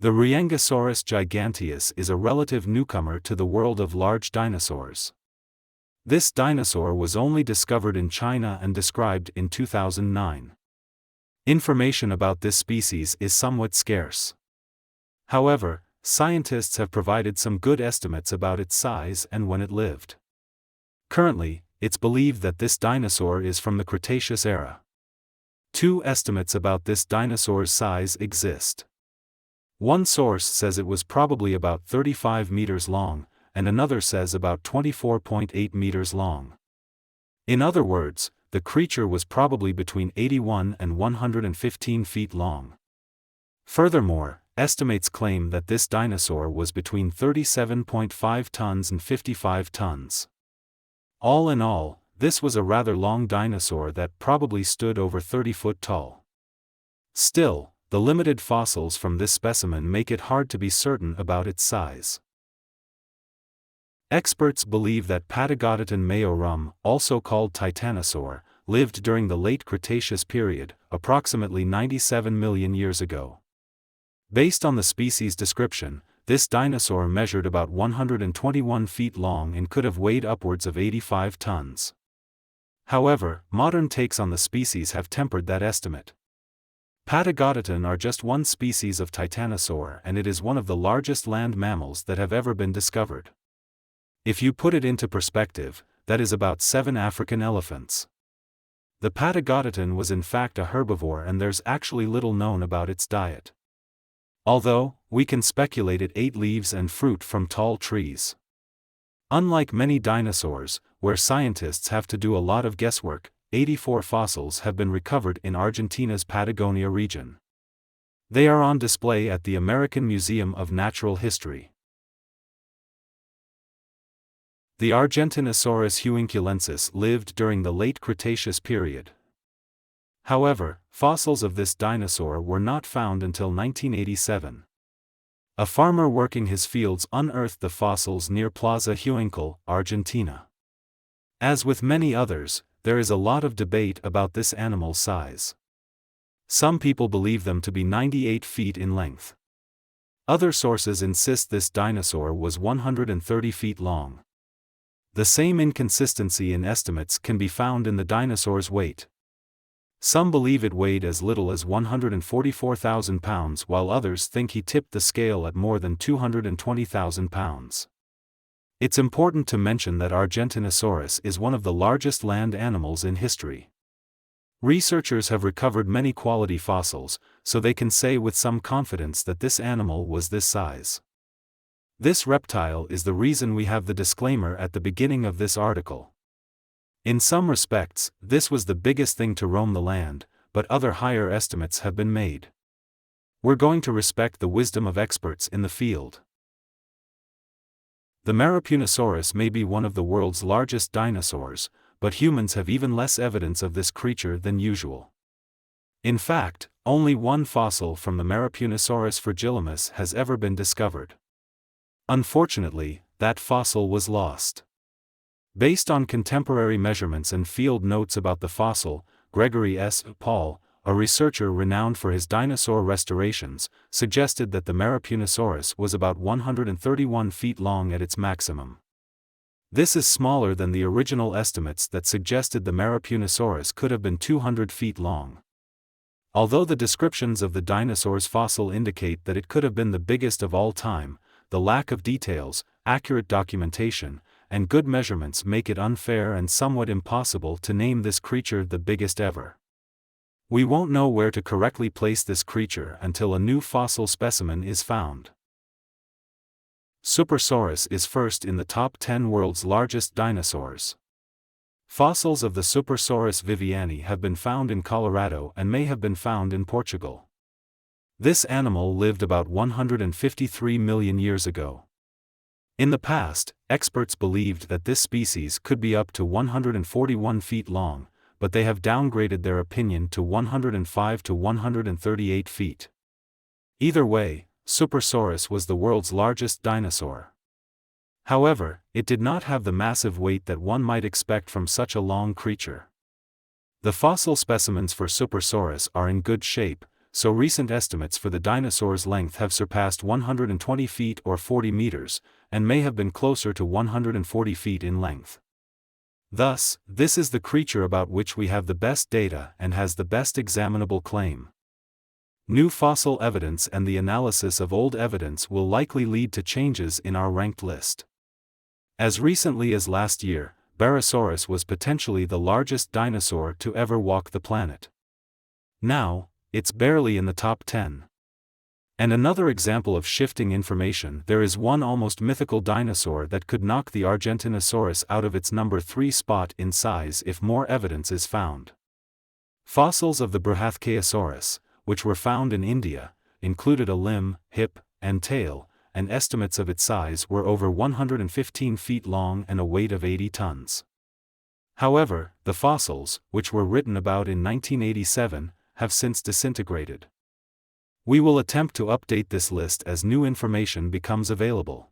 The Ruyangosaurus giganteus is a relative newcomer to the world of large dinosaurs. This dinosaur was only discovered in China and described in 2009. Information about this species is somewhat scarce. However, scientists have provided some good estimates about its size and when it lived. Currently, it's believed that this dinosaur is from the Cretaceous era. Two estimates about this dinosaur's size exist. One source says it was probably about 35 meters long, and another says about 24.8 meters long. In other words, the creature was probably between 81 and 115 feet long. Furthermore, estimates claim that this dinosaur was between 37.5 tons and 55 tons. All in all, this was a rather long dinosaur that probably stood over 30 foot tall. Still, the limited fossils from this specimen make it hard to be certain about its size. Experts believe that Patagotitan mayorum, also called titanosaur, lived during the late Cretaceous period, approximately 97 million years ago. Based on the species description, this dinosaur measured about 121 feet long and could have weighed upwards of 85 tons. However, modern takes on the species have tempered that estimate. Patagotitan are just one species of titanosaur, and it is one of the largest land mammals that have ever been discovered. If you put it into perspective, that is about 7 African elephants. The Patagotitan was in fact a herbivore, and there's actually little known about its diet. Although, we can speculate it ate leaves and fruit from tall trees. Unlike many dinosaurs, where scientists have to do a lot of guesswork, 84 fossils have been recovered in Argentina's Patagonia region. They are on display at the American Museum of Natural History. The Argentinosaurus huinculensis lived during the late Cretaceous period. However, fossils of this dinosaur were not found until 1987. A farmer working his fields unearthed the fossils near Plaza Huincal, Argentina. As with many others, there is a lot of debate about this animal's size. Some people believe them to be 98 feet in length. Other sources insist this dinosaur was 130 feet long. The same inconsistency in estimates can be found in the dinosaur's weight. Some believe it weighed as little as 144,000 pounds, while others think he tipped the scale at more than 220,000 pounds. It's important to mention that Argentinosaurus is one of the largest land animals in history. Researchers have recovered many quality fossils, so they can say with some confidence that this animal was this size. This reptile is the reason we have the disclaimer at the beginning of this article. In some respects, this was the biggest thing to roam the land, but other higher estimates have been made. We're going to respect the wisdom of experts in the field. The Maraapunisaurus may be one of the world's largest dinosaurs, but humans have even less evidence of this creature than usual. In fact, only one fossil from the Maraapunisaurus fragilis has ever been discovered. Unfortunately, that fossil was lost. Based on contemporary measurements and field notes about the fossil, Gregory S. Paul, a researcher renowned for his dinosaur restorations, suggested that the Maraapunisaurus was about 131 feet long at its maximum. This is smaller than the original estimates that suggested the Maraapunisaurus could have been 200 feet long. Although the descriptions of the dinosaur's fossil indicate that it could have been the biggest of all time, the lack of details, accurate documentation, and good measurements make it unfair and somewhat impossible to name this creature the biggest ever. We won't know where to correctly place this creature until a new fossil specimen is found. Supersaurus is first in the top 10 world's largest dinosaurs. Fossils of the Supersaurus viviani have been found in Colorado and may have been found in Portugal. This animal lived about 153 million years ago. In the past, experts believed that this species could be up to 141 feet long, but they have downgraded their opinion to 105 to 138 feet. Either way, Supersaurus was the world's largest dinosaur. However, it did not have the massive weight that one might expect from such a long creature. The fossil specimens for Supersaurus are in good shape, so recent estimates for the dinosaur's length have surpassed 120 feet or 40 meters, and may have been closer to 140 feet in length. Thus, this is the creature about which we have the best data and has the best examinable claim. New fossil evidence and the analysis of old evidence will likely lead to changes in our ranked list. As recently as last year, Maraapunisaurus was potentially the largest dinosaur to ever walk the planet. Now, it's barely in the top 10. And another example of shifting information, there is one almost mythical dinosaur that could knock the Argentinosaurus out of its number 3 spot in size if more evidence is found. Fossils of the Ruyangosaurus, which were found in India, included a limb, hip, and tail, and estimates of its size were over 115 feet long and a weight of 80 tons. However, the fossils, which were written about in 1987, have since disintegrated. We will attempt to update this list as new information becomes available.